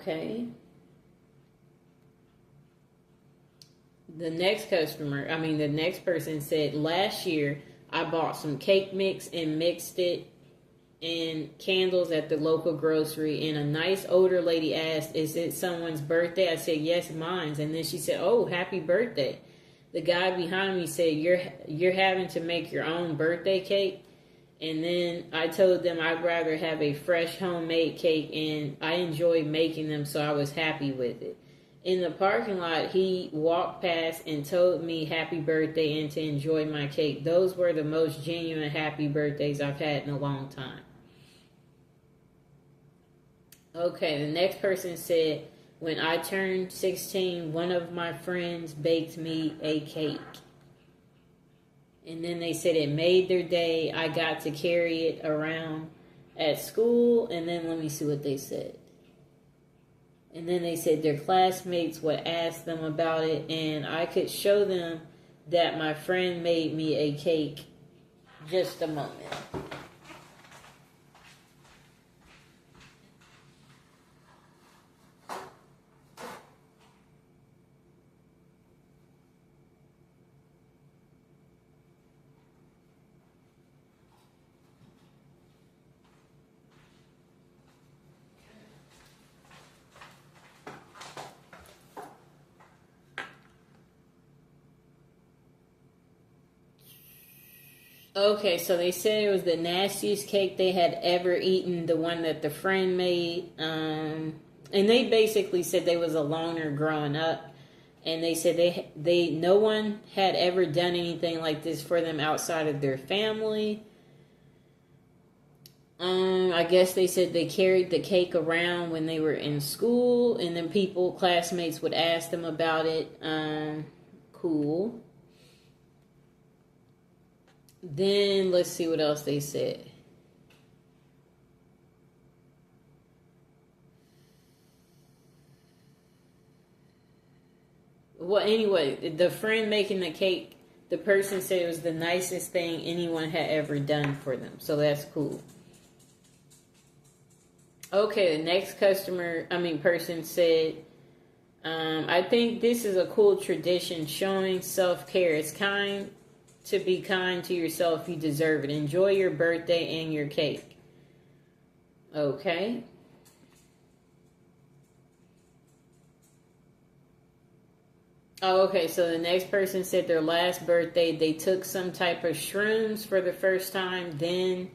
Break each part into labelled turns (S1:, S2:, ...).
S1: Okay. The next person said, last year I bought some cake mix and mixed it in candles at the local grocery, and a nice older lady asked, "Is it someone's birthday?" I said, "Yes, mine's." And then she said, "Oh, happy birthday." The guy behind me said, "You're having to make your own birthday cake?" And then I told them I'd rather have a fresh homemade cake, and I enjoy making them, so I was happy with it. In the parking lot, he walked past and told me happy birthday and to enjoy my cake. Those were the most genuine happy birthdays I've had in a long time. Okay, the next person said, when I turned 16, one of my friends baked me a cake. And then they said it made their day. I got to carry it around at school. And then let me see what they said. And then they said their classmates would ask them about it, and I could show them that my friend made me a cake. Just a moment. Okay, so they said it was the nastiest cake they had ever eaten, the one that the friend made. And they basically said they was a loner growing up. And they said they no one had ever done anything like this for them outside of their family. I guess they said they carried the cake around when they were in school, and then classmates would ask them about it. Cool. Then let's see what else they said. Well, anyway, the friend making the cake, the person said it was the nicest thing anyone had ever done for them. So that's cool. Okay, the next person said, I think this is a cool tradition showing self care. It's kind to be kind to yourself. You deserve it. Enjoy your birthday and your cake. Okay. Oh, okay. So the next person said their last birthday, they took some type of shrooms for the first time. Then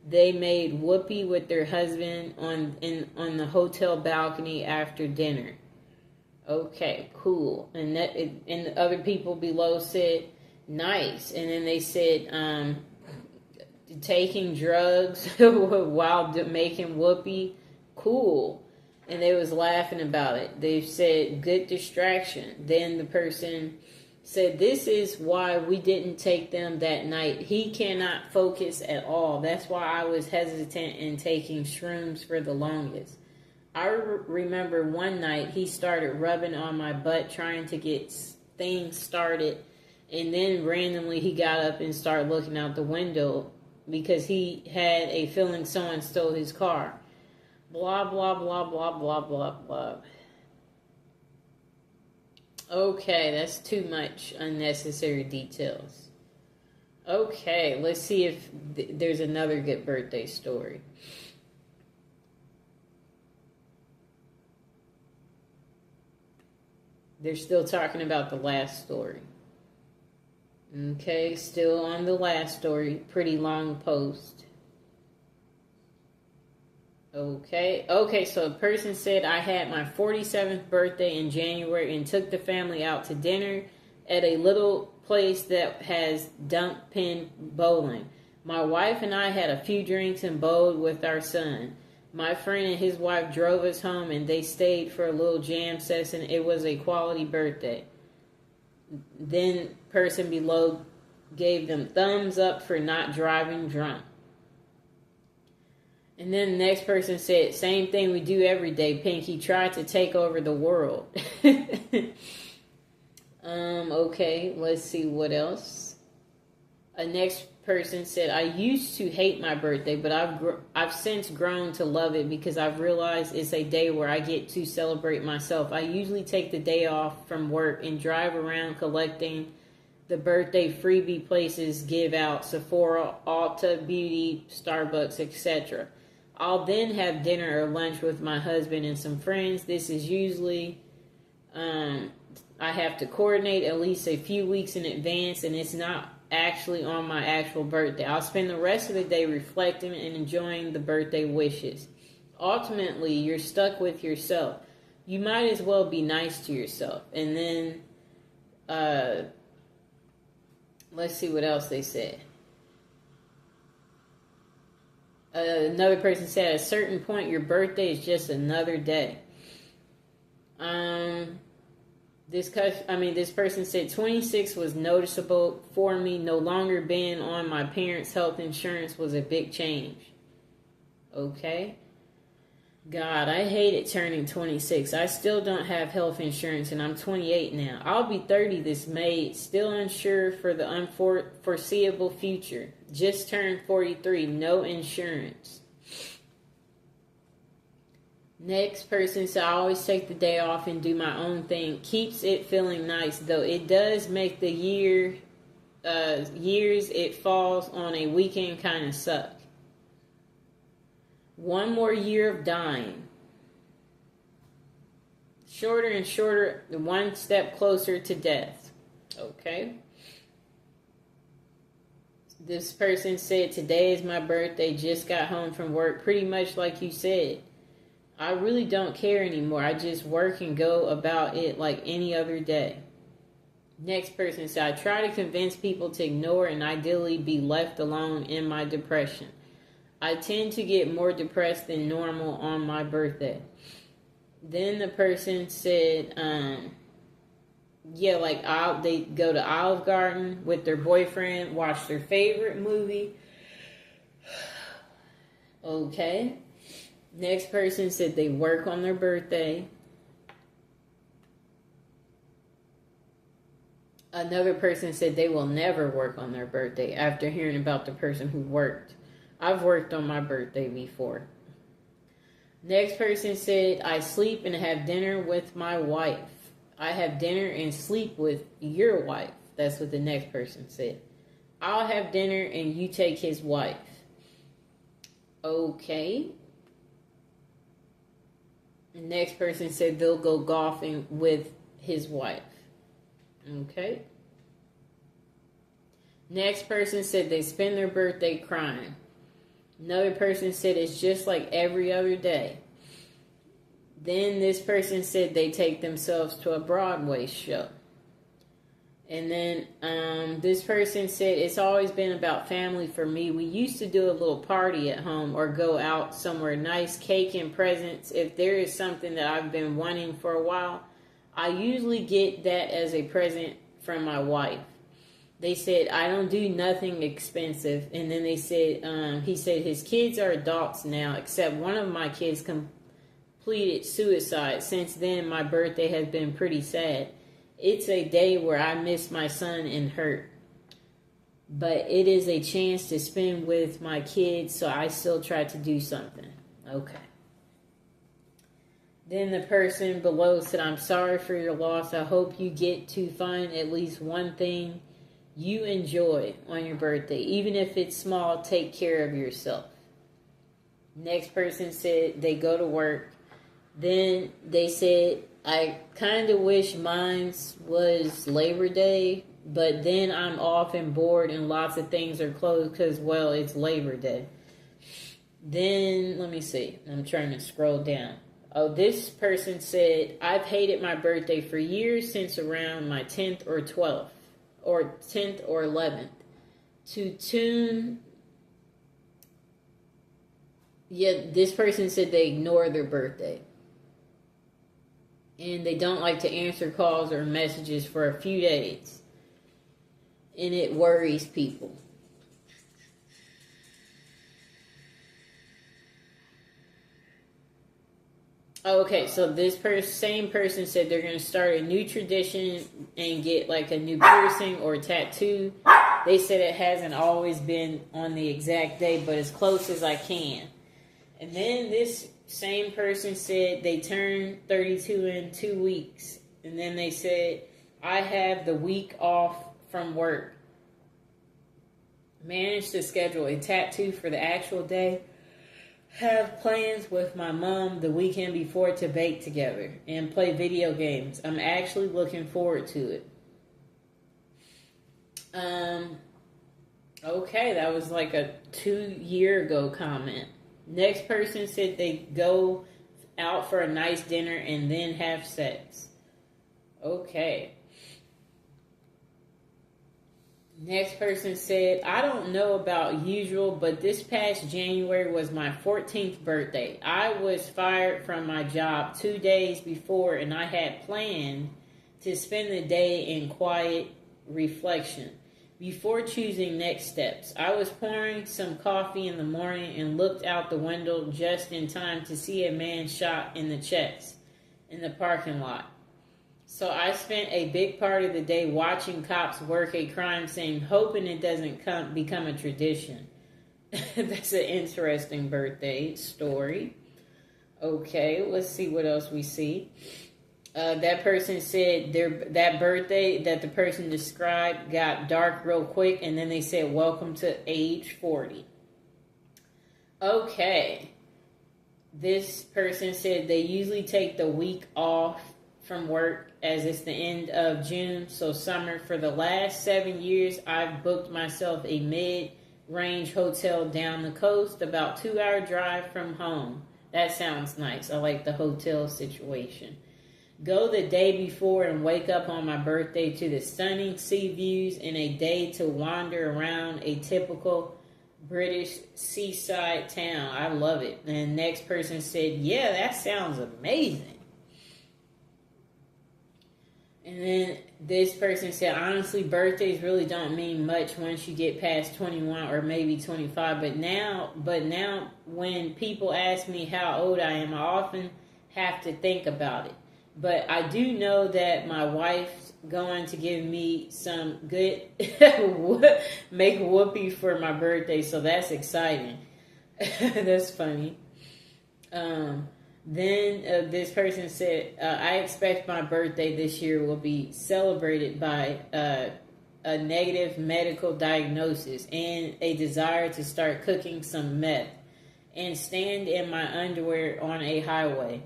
S1: they made whoopee with their husband on the hotel balcony after dinner. Okay, cool. And the other people below said nice. And then they said taking drugs while making whoopee, cool. And they was laughing about it. They said good distraction. Then the person said this is why we didn't take them that night. He cannot focus at all. That's why I was hesitant in taking shrooms for the longest. I remember one night he started rubbing on my butt trying to get things started, and then randomly he got up and started looking out the window because he had a feeling someone stole his car. Blah, blah, blah, blah, blah, blah, blah. Okay, that's too much unnecessary details. Okay, let's see if there's another good birthday story. They're still talking about the last story. Okay, still on the last story. Pretty long post. Okay, so a person said I had my 47th birthday in January and took the family out to dinner at a little place that has dump pin bowling. My wife and I had a few drinks and bowled with our son. My friend and his wife drove us home and they stayed for a little jam session. It was a quality birthday. Then person below gave them thumbs up for not driving drunk. And then the next person said, same thing we do every day, Pinky. Tried to take over the world. Okay, let's see what else. A next person said, I used to hate my birthday, but I've since grown to love it because I've realized it's a day where I get to celebrate myself. I usually take the day off from work and drive around collecting the birthday freebie places give out: Sephora, Ulta Beauty, Starbucks, etc. I'll then have dinner or lunch with my husband and some friends. This is usually I have to coordinate at least a few weeks in advance, and it's not actually on my actual birthday. I'll spend the rest of the day reflecting and enjoying the birthday wishes. Ultimately, you're stuck with yourself. You might as well be nice to yourself. And then, let's see what else they said. Another person said, at a certain point, your birthday is just another day. This person said 26 was noticeable for me. No longer being on my parents' health insurance was a big change. Okay. God, I hated turning 26. I still don't have health insurance, and I'm 28 now. I'll be 30 this May, still unsure for the unforeseeable future. Just turned 43, no insurance. Next person said, I always take the day off and do my own thing. Keeps it feeling nice, though it does make the years it falls on a weekend kind of suck. One more year of dying. Shorter and shorter, one step closer to death. Okay. This person said, today is my birthday, just got home from work. Pretty much like you said. I really don't care anymore. I just work and go about it like any other day. Next person said, I try to convince people to ignore and ideally be left alone in my depression. I tend to get more depressed than normal on my birthday. Then the person said, they go to Olive Garden with their boyfriend, watch their favorite movie. Okay. Next person said they work on their birthday. Another person said they will never work on their birthday after hearing about the person who worked. I've worked on my birthday before. Next person said, I sleep and have dinner with my wife. I have dinner and sleep with your wife. That's what the next person said. I'll have dinner and you take his wife. Okay. The next person said they'll go golfing with his wife. Okay. Next person said they spend their birthday crying. Another person said it's just like every other day. Then this person said they take themselves to a Broadway show. And then this person said it's always been about family for me. We used to do a little party at home or go out somewhere nice, cake and presents. If there is something that I've been wanting for a while, I usually get that as a present from my wife. They said, I don't do nothing expensive. And then they said, he said his kids are adults now, except one of my kids completed suicide. Since then, my birthday has been pretty sad. It's a day where I miss my son and hurt. But it is a chance to spend with my kids, so I still try to do something. Okay. Then the person below said, I'm sorry for your loss. I hope you get to find at least one thing you enjoy on your birthday. Even if it's small, take care of yourself. Next person said they go to work. Then they said, I kind of wish mine was Labor Day, but then I'm off and bored and lots of things are closed because, well, it's Labor Day. Then, let me see. I'm trying to scroll down. Oh, this person said, I've hated my birthday for years since around my 10th or 12th, or 10th or 11th. This person said they ignore their birthday. And they don't like to answer calls or messages for a few days. And it worries people. Okay, so this same person said they're going to start a new tradition and get like a new piercing or tattoo They said it hasn't always been on the exact day, but as close as I can. And then this same person said they turned 32 in 2 weeks. And then they said, I have the week off from work. Managed to schedule a tattoo for the actual day. Have plans with my mom the weekend before to bake together and play video games. I'm actually looking forward to it. Okay, that was like a 2-year ago comment. Next person said they go out for a nice dinner and then have sex. Okay. Next person said, I don't know about usual, but this past January was my 14th birthday. I was fired from my job 2 days before, and I had planned to spend the day in quiet reflection before choosing next steps. I was pouring some coffee in the morning and looked out the window just in time to see a man shot in the chest in the parking lot. So I spent a big part of the day watching cops work a crime scene, hoping it doesn't become a tradition. That's an interesting birthday story. Okay, let's see what else we see. That person said that birthday that the person described got dark real quick, and then they said, welcome to age 40. Okay. This person said they usually take the week off from work as it's the end of June, so summer. For the last 7 years, I've booked myself a mid-range hotel down the coast, about 2-hour drive from home. That sounds nice. I like the hotel situation. Go the day before and wake up on my birthday to the stunning sea views and a day to wander around a typical British seaside town. I love it. And the next person said, yeah, that sounds amazing. And then this person said, honestly, birthdays really don't mean much once you get past 21 or maybe 25. But now when people ask me how old I am, I often have to think about it. But I do know that my wife's going to give me some good make whoopee for my birthday. So that's exciting. That's funny. Then this person said, I expect my birthday this year will be celebrated by a negative medical diagnosis and a desire to start cooking some meth and stand in my underwear on a highway,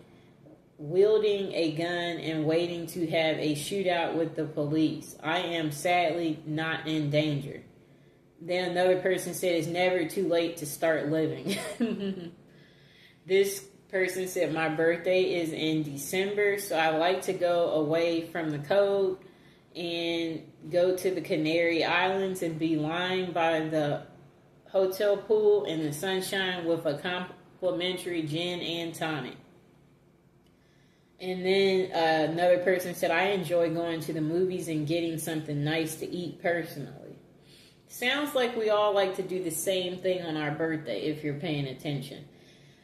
S1: wielding a gun and waiting to have a shootout with the police. I am sadly not in danger. Then another person said, it's never too late to start living. This person said, my birthday is in December, so I like to go away from the cold and go to the Canary Islands and be lying by the hotel pool in the sunshine with a complimentary gin and tonic. And then another person said, I enjoy going to the movies and getting something nice to eat personally. Sounds like we all like to do the same thing on our birthday if you're paying attention.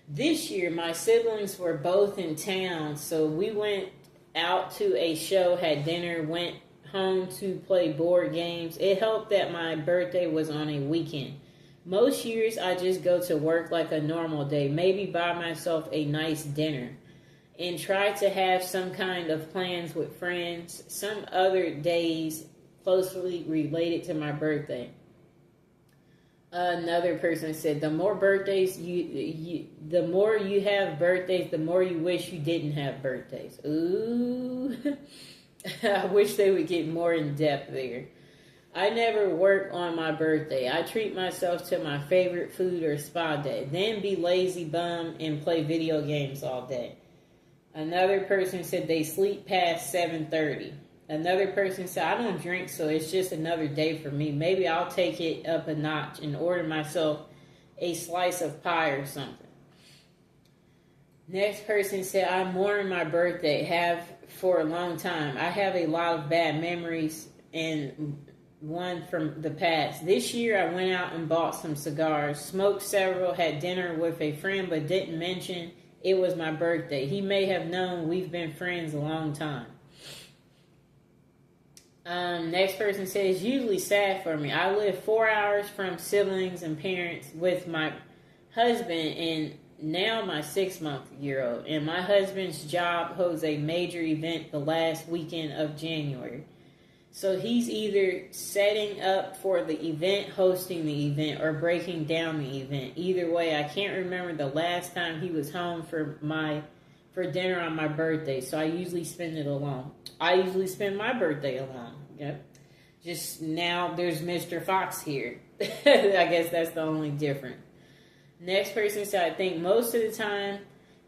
S1: This year, my siblings were both in town, so we went out to a show, had dinner, went home to play board games. It helped that my birthday was on a weekend. Most years, I just go to work like a normal day, maybe buy myself a nice dinner, and try to have some kind of plans with friends some other days closely related to my birthday. Another person said, the more birthdays the more you have birthdays, the more you wish you didn't have birthdays. Ooh, I wish they would get more in depth there. I never work on my birthday. I treat myself to my favorite food or spa day, then be lazy bum and play video games all day. Another person said they sleep past 7:30. Another person said, I don't drink, so it's just another day for me. Maybe I'll take it up a notch and order myself a slice of pie or something. Next person said, I mourn my birthday, have for a long time. I have a lot of bad memories and one from the past. This year I went out and bought some cigars, smoked several, had dinner with a friend, but didn't mention it was my birthday. He may have known we've been friends a long time. Next person says, usually sad for me. I live 4 hours from siblings and parents with my husband and now my 6-month-year-old. And my husband's job holds a major event the last weekend of January. So he's either setting up for the event, hosting the event, or breaking down the event. Either way, I can't remember the last time he was home for dinner on my birthday. So I usually spend it alone. I usually spend my birthday alone. Yep. Just now there's Mr. Fox here. I guess that's the only difference. Next person said, I think most of the time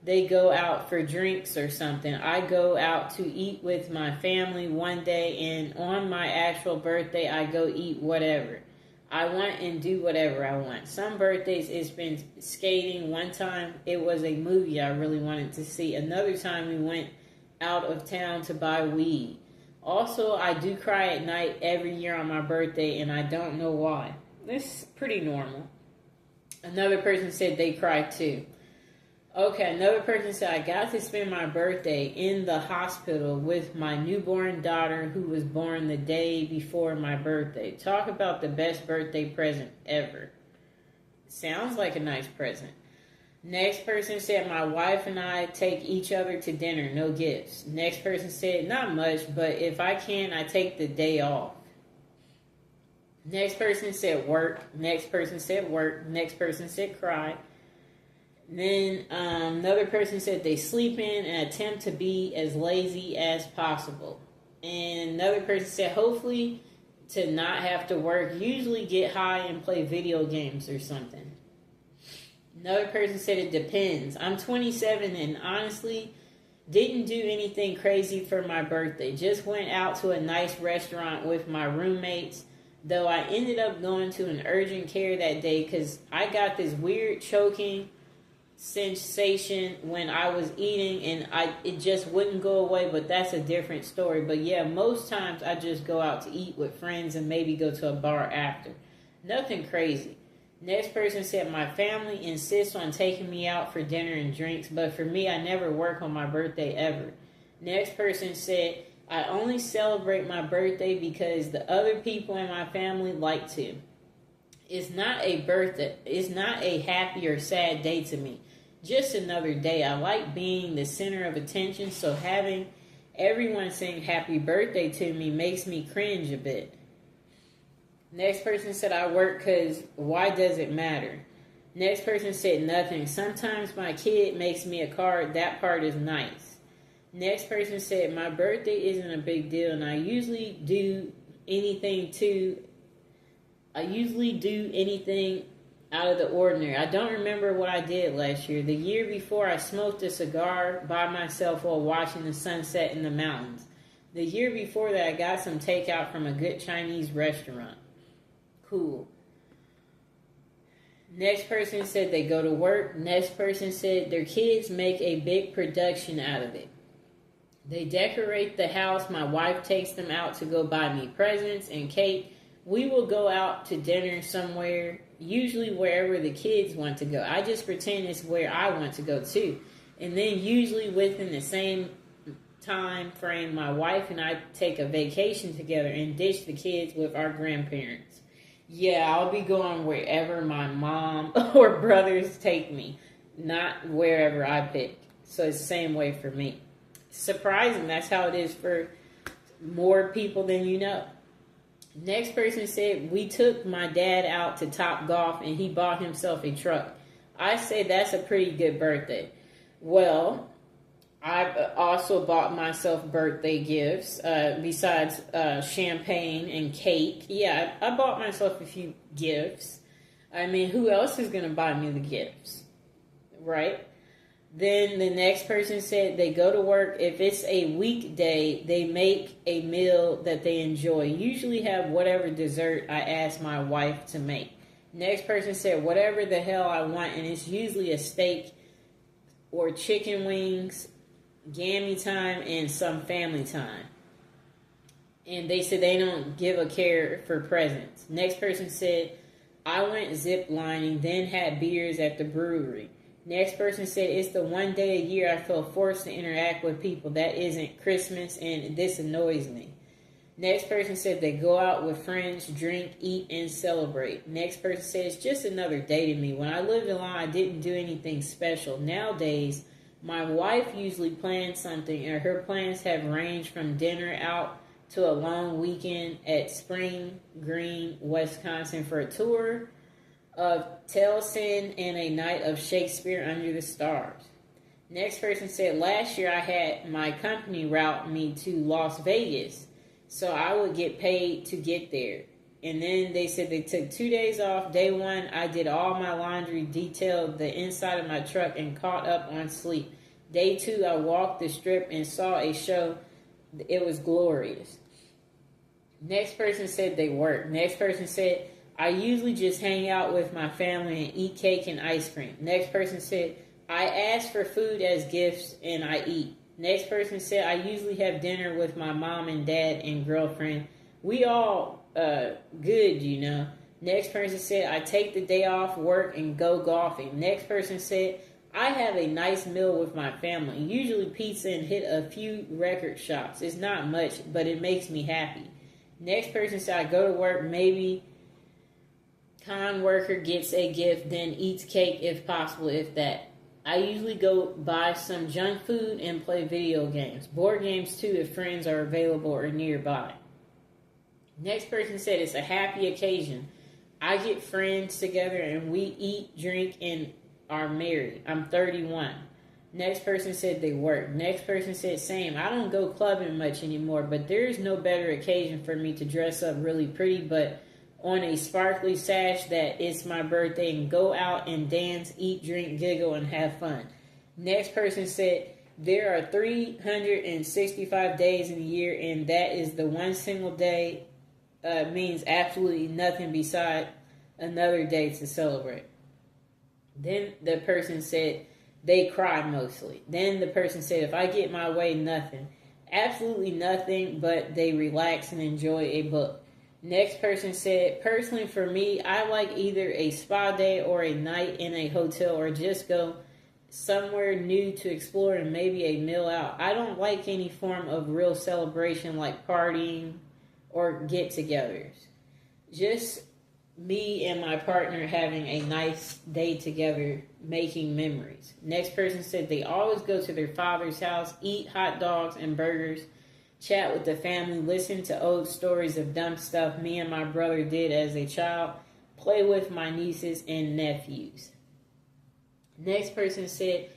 S1: they go out for drinks or something. I go out to eat with my family one day, and on my actual birthday, I go eat whatever I want and do whatever I want. Some birthdays, it's been skating. One time, it was a movie I really wanted to see. Another time, we went out of town to buy weed. Also, I do cry at night every year on my birthday, and I don't know why. This is pretty normal. Another person said they cry too. Okay, another person said, I got to spend my birthday in the hospital with my newborn daughter who was born the day before my birthday. Talk about the best birthday present ever. Sounds like a nice present. Next person said, my wife and I take each other to dinner, no gifts. Next person said, not much, but if I can, I take the day off. Next person said work. Next person said work. Next person said cry. Then another person said they sleep in and attempt to be as lazy as possible. And another person said hopefully to not have to work, usually get high and play video games or something. Another person said it depends. I'm 27 and honestly didn't do anything crazy for my birthday. Just went out to a nice restaurant with my roommates. Though I ended up going to an urgent care that day because I got this weird choking sensation when I was eating and it just wouldn't go away, but that's a different story. But yeah, most times I just go out to eat with friends and maybe go to a bar after. Nothing crazy. Next person said, my family insists on taking me out for dinner and drinks, but for me, I never work on my birthday ever. Next person said, I only celebrate my birthday because the other people in my family like to. It's not a birthday. It's not a happy or sad day to me. Just another day. I like being the center of attention, so having everyone saying happy birthday to me makes me cringe a bit. Next person said, I work because why does it matter? Next person said nothing. Sometimes my kid makes me a card. That part is nice. Next person said, my birthday isn't a big deal, and I usually do anything out of the ordinary. I don't remember what I did last year. The year before, I smoked a cigar by myself while watching the sunset in the mountains. The year before that, I got some takeout from a good Chinese restaurant. Cool. Next person said they go to work. Next person said their kids make a big production out of it. They decorate the house. My wife takes them out to go buy me presents and cake. We will go out to dinner somewhere, usually wherever the kids want to go. I just pretend it's where I want to go too. And then usually within the same time frame, my wife and I take a vacation together and ditch the kids with our grandparents. Yeah, I'll be going wherever my mom or brothers take me, not wherever I pick. So it's the same way for me. Surprising, that's how it is for more people than you know. Next person said, we took my dad out to Top Golf and he bought himself a truck. I say that's a pretty good birthday. Well, I also bought myself birthday gifts besides champagne and cake. Yeah, I bought myself a few gifts. I mean, who else is going to buy me the gifts? Right? Then the next person said they go to work. If it's a weekday, they make a meal that they enjoy. Usually have whatever dessert I ask my wife to make. Next person said whatever the hell I want, and it's usually a steak or chicken wings, gammy time, and some family time. And they said they don't give a care for presents. Next person said, I went zip lining, then had beers at the brewery. Next person said, it's the one day a year I feel forced to interact with people. That isn't Christmas, and this annoys me. Next person said they go out with friends, drink, eat, and celebrate. Next person said it's just another day to me. When I lived alone, I didn't do anything special. Nowadays, my wife usually plans something, and her plans have ranged from dinner out to a long weekend at Spring Green, Wisconsin for a tour of Tellson and a night of Shakespeare under the stars. Next person said, last year I had my company route me to Las Vegas, so I would get paid to get there. And then they said they took 2 days off. Day one, I did all my laundry, detailed the inside of my truck, and caught up on sleep. Day two, I walked the strip and saw a show. It was glorious. Next person said they work. Next person said, I usually just hang out with my family and eat cake and ice cream. Next person said, I ask for food as gifts and I eat. Next person said, I usually have dinner with my mom and dad and girlfriend. We all good, you know. Next person said, I take the day off work and go golfing. Next person said, I have a nice meal with my family. Usually pizza and hit a few record shops. It's not much, but it makes me happy. Next person said, I go to work, maybe con worker gets a gift, then eats cake if possible, if that. I usually go buy some junk food and play video games. Board games too if friends are available or nearby. Next person said it's a happy occasion. I get friends together and we eat, drink, and are married. I'm 31. Next person said they work. Next person said same. I don't go clubbing much anymore, but there is no better occasion for me to dress up really pretty, but on a sparkly sash that it's my birthday and go out and dance, eat, drink, giggle, and have fun. Next person said, there are 365 days in a year, and that is the one single day means absolutely nothing beside another day to celebrate. Then the person said, they cry mostly. Then the person said, if I get my way, nothing. Absolutely nothing, but they relax and enjoy a book. Next person said, personally for me, I like either a spa day or a night in a hotel or just go somewhere new to explore and maybe a meal out. I don't like any form of real celebration like partying or get-togethers. Just me and my partner having a nice day together, making memories. Next person said they always go to their father's house, eat hot dogs and burgers, chat with the family, listen to old stories of dumb stuff me and my brother did as a child, play with my nieces and nephews. Next person said,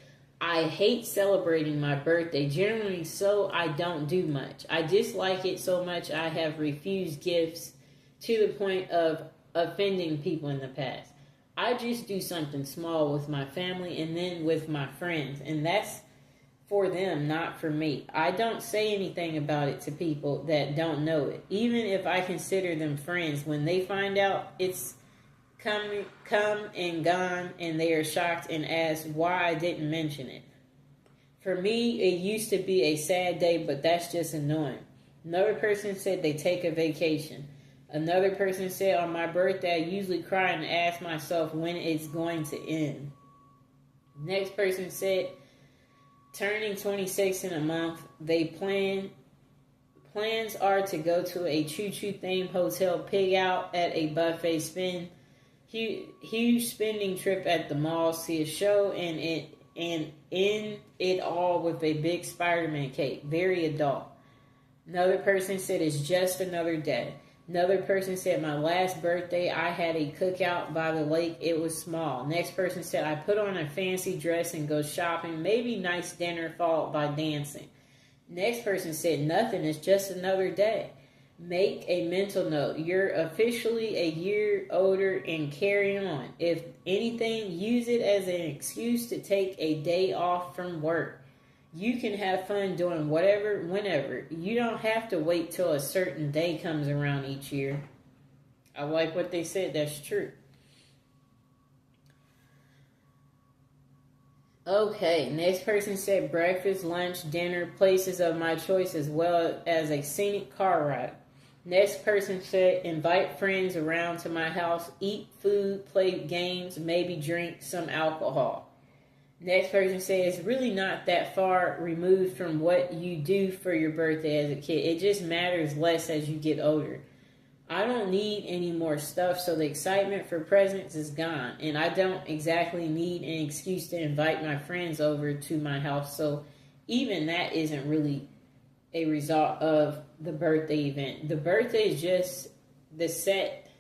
S1: I hate celebrating my birthday, generally so I don't do much. I dislike it so much I have refused gifts to the point of offending people in the past. I just do something small with my family and then with my friends, and that's for them, not for me. I don't say anything about it to people that don't know it. Even if I consider them friends, when they find out it's come and gone and they are shocked and ask why I didn't mention it. For me, it used to be a sad day, but that's just annoying. Another person said they take a vacation. Another person said on my birthday, I usually cry and ask myself when it's going to end. Next person said, turning 26 in a month, plans are to go to a choo-choo themed hotel, pig out at a buffet, spend huge spending trip at the mall, see a show, and end it all with a big Spider-Man cake. Very adult. Another person said it's just another day. Another person said my last birthday I had a cookout by the lake. It was small. Next person said I put on a fancy dress and go shopping. Maybe nice dinner followed by dancing. Next person said nothing. It's just another day. Make a mental note. You're officially a year older and carry on. If anything, use it as an excuse to take a day off from work. You can have fun doing whatever, whenever. You don't have to wait till a certain day comes around each year. I like what they said. That's true. Okay, next person said breakfast, lunch, dinner, places of my choice, as well as a scenic car ride. Next person said invite friends around to my house, eat food, play games, maybe drink some alcohol. Next person says, it's really not that far removed from what you do for your birthday as a kid. It just matters less as you get older. I don't need any more stuff, so the excitement for presents is gone. And I don't exactly need an excuse to invite my friends over to my house. So even that isn't really a result of the birthday event. The birthday is just the set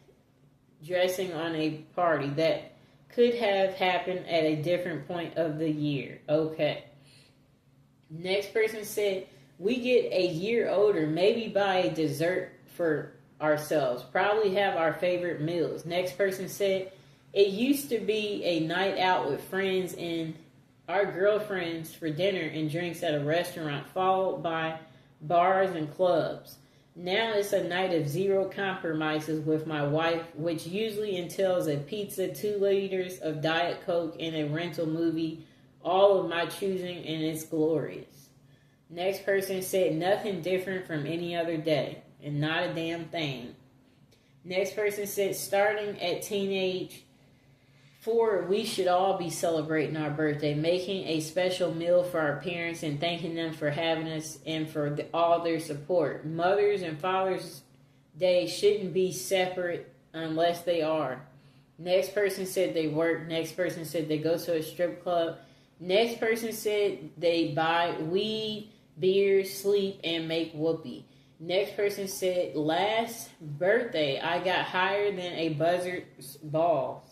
S1: dressing on a party that could have happened at a different point of the year. Okay. Next person said, we get a year older, maybe buy a dessert for ourselves, probably have our favorite meals. Next person said, it used to be a night out with friends and our girlfriends for dinner and drinks at a restaurant, followed by bars and clubs. Now it's a night of zero compromises with my wife, which usually entails a pizza, 2 liters of Diet Coke, and a rental movie, all of my choosing, and it's glorious. Next person said, nothing different from any other day, and not a damn thing. Next person said, starting at teenage 4, we should all be celebrating our birthday, making a special meal for our parents and thanking them for having us and for all their support. Mother's and Father's Day shouldn't be separate unless they are. Next person said they work. Next person said they go to a strip club. Next person said they buy weed, beer, sleep, and make whoopee. Next person said, last birthday I got higher than a buzzard's balls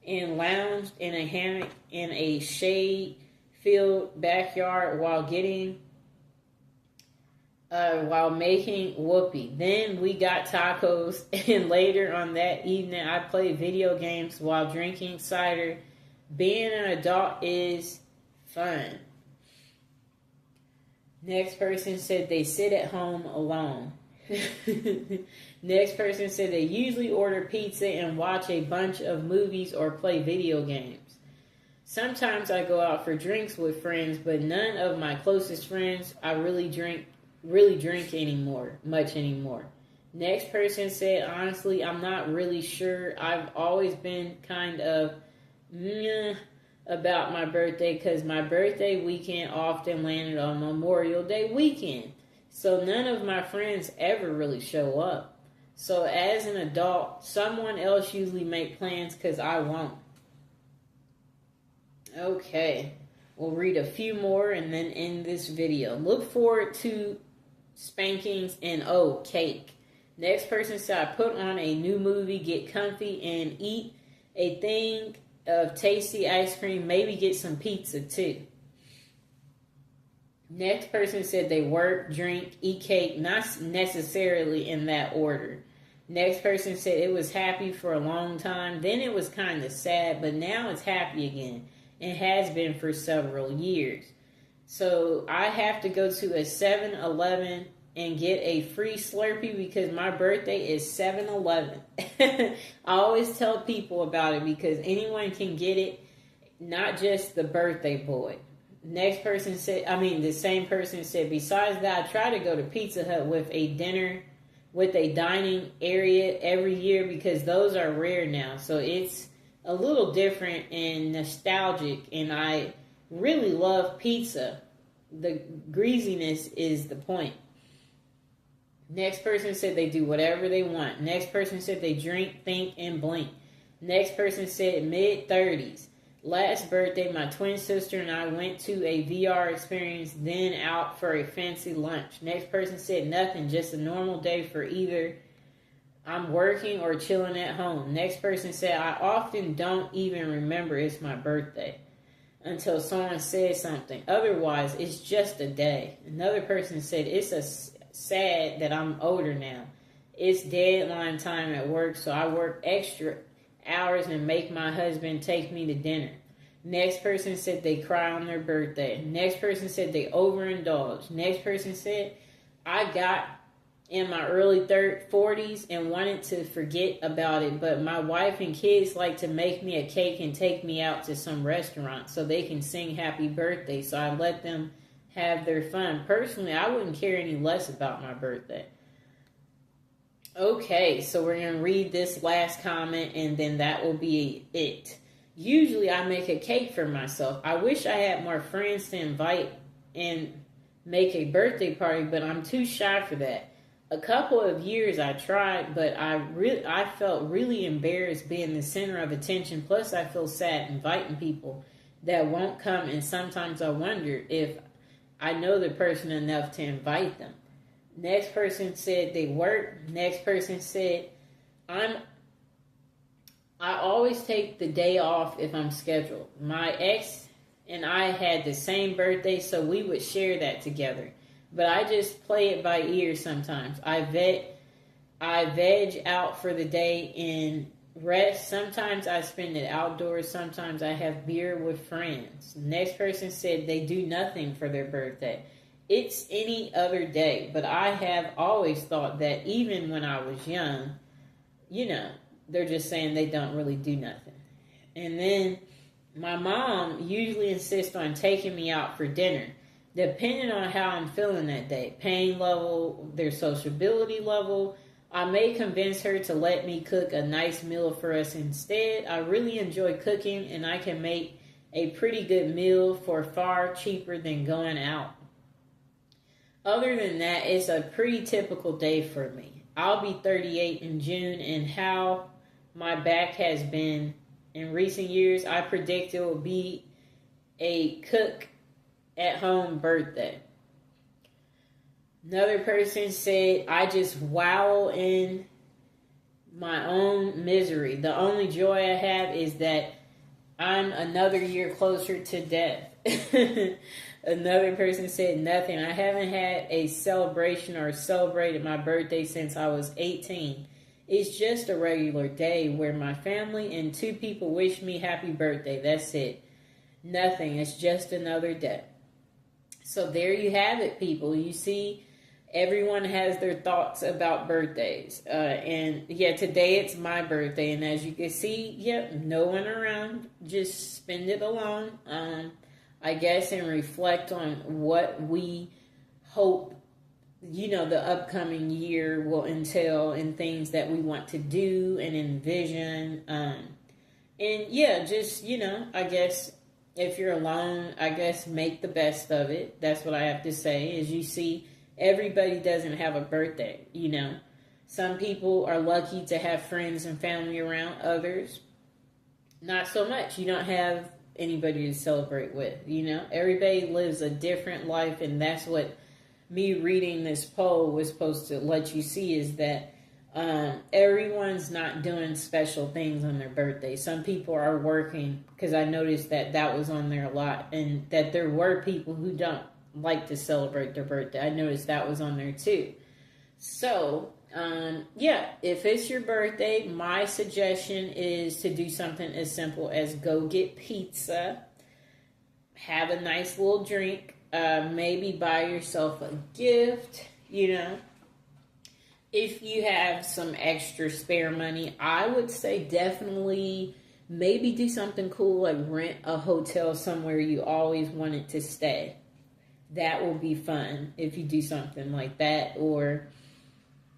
S1: and lounged in a hammock in a shade-filled backyard while making whoopee. Then we got tacos, and later on that evening I played video games while drinking cider. Being an adult is fun. Next person said they sit at home alone. Next person said they usually order pizza and watch a bunch of movies or play video games. Sometimes I go out for drinks with friends, but none of my closest friends I really drink much anymore. Next person said, honestly, I'm not really sure. I've always been kind of meh about my birthday because my birthday weekend often landed on Memorial Day weekend. So none of my friends ever really show up. So as an adult, someone else usually make plans because I won't. Okay, we'll read a few more and then end this video. Look forward to spankings and cake. Next person said, I put on a new movie, get comfy, and eat a thing of tasty ice cream, maybe get some pizza too. Next person said they work, drink, eat cake, not necessarily in that order. Next person said it was happy for a long time, then it was kind of sad, but now it's happy again, and has been for several years. So I have to go to a 7-Eleven and get a free Slurpee because my birthday is 7-Eleven. I always tell people about it because anyone can get it, not just the birthday boy. Next person said, the same person said, besides that, I try to go to Pizza Hut with a dining area every year because those are rare now. So it's a little different and nostalgic, and I really love pizza. The greasiness is the point. Next person said they do whatever they want. Next person said they drink, think, and blink. Next person said mid-30s. Last birthday, my twin sister and I went to a VR experience, then out for a fancy lunch. Next person said nothing, just a normal day for either I'm working or chilling at home. Next person said, I often don't even remember it's my birthday until someone says something. Otherwise, it's just a day. Another person said, it's sad that I'm older now. It's deadline time at work, so I work extra hours and make my husband take me to dinner. Next person said they cry on their birthday. Next person said they overindulge. Next person said, I got in my early 40s and wanted to forget about it, but my wife and kids like to make me a cake and take me out to some restaurant so they can sing happy birthday, so I let them have their fun. Personally, I wouldn't care any less about my birthday. Okay, so we're going to read this last comment and then that will be it. Usually I make a cake for myself. I wish I had more friends to invite and make a birthday party, but I'm too shy for that. A couple of years I tried, but I felt really embarrassed being the center of attention. Plus I feel sad inviting people that won't come, and sometimes I wonder if I know the person enough to invite them. Next person said they work. Next person said I always take the day off if I'm scheduled. My ex and I had the same birthday, so we would share that together. But I just play it by ear sometimes. I veg out for the day and rest. Sometimes I spend it outdoors. Sometimes I have beer with friends. Next person said they do nothing for their birthday. It's any other day, but I have always thought that even when I was young, they're just saying they don't really do nothing. And then my mom usually insists on taking me out for dinner, depending on how I'm feeling that day, pain level, their sociability level. I may convince her to let me cook a nice meal for us instead. I really enjoy cooking, and I can make a pretty good meal for far cheaper than going out. Other than that, it's a pretty typical day for me. I'll be 38 in June, and how my back has been in recent years, I predict it will be a cook at home birthday. Another person said, I just wallow in my own misery. The only joy I have is that I'm another year closer to death. Another person said, nothing. I haven't had a celebration or celebrated my birthday since I was 18. It's just a regular day where my family and 2 people wish me happy birthday. That's it. Nothing. It's just another day. So there you have it, people. You see, everyone has their thoughts about birthdays. And yeah, today it's my birthday. And as you can see, no one around. Just spend it alone, I guess, and reflect on what we hope the upcoming year will entail, and things that we want to do and envision. And yeah, just, I guess if you're alone, I guess make the best of it. That's what I have to say. As you see, everybody doesn't have a birthday, Some people are lucky to have friends and family around. Others, not so much. You don't have anybody to celebrate with, Everybody lives a different life, and that's what me reading this poll was supposed to let you see, is that everyone's not doing special things on their birthday. Some people are working, because I noticed that was on there a lot, and that there were people who don't like to celebrate their birthday. I noticed that was on there too. So, if it's your birthday, my suggestion is to do something as simple as go get pizza, have a nice little drink, maybe buy yourself a gift, If you have some extra spare money, I would say definitely maybe do something cool, like rent a hotel somewhere you always wanted to stay. That will be fun if you do something like that. Or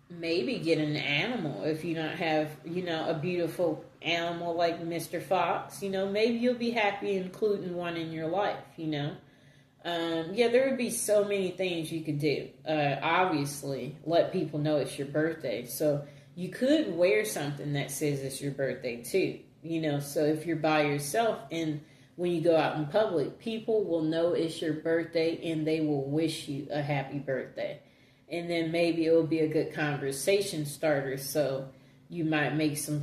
S1: maybe get an animal if you don't have, a beautiful animal like Mr. Fox. Maybe you'll be happy including one in your life, there would be so many things you could do. Obviously, let people know it's your birthday. So you could wear something that says it's your birthday too. So if you're by yourself and when you go out in public, people will know it's your birthday and they will wish you a happy birthday. And then maybe it will be a good conversation starter. So you might make some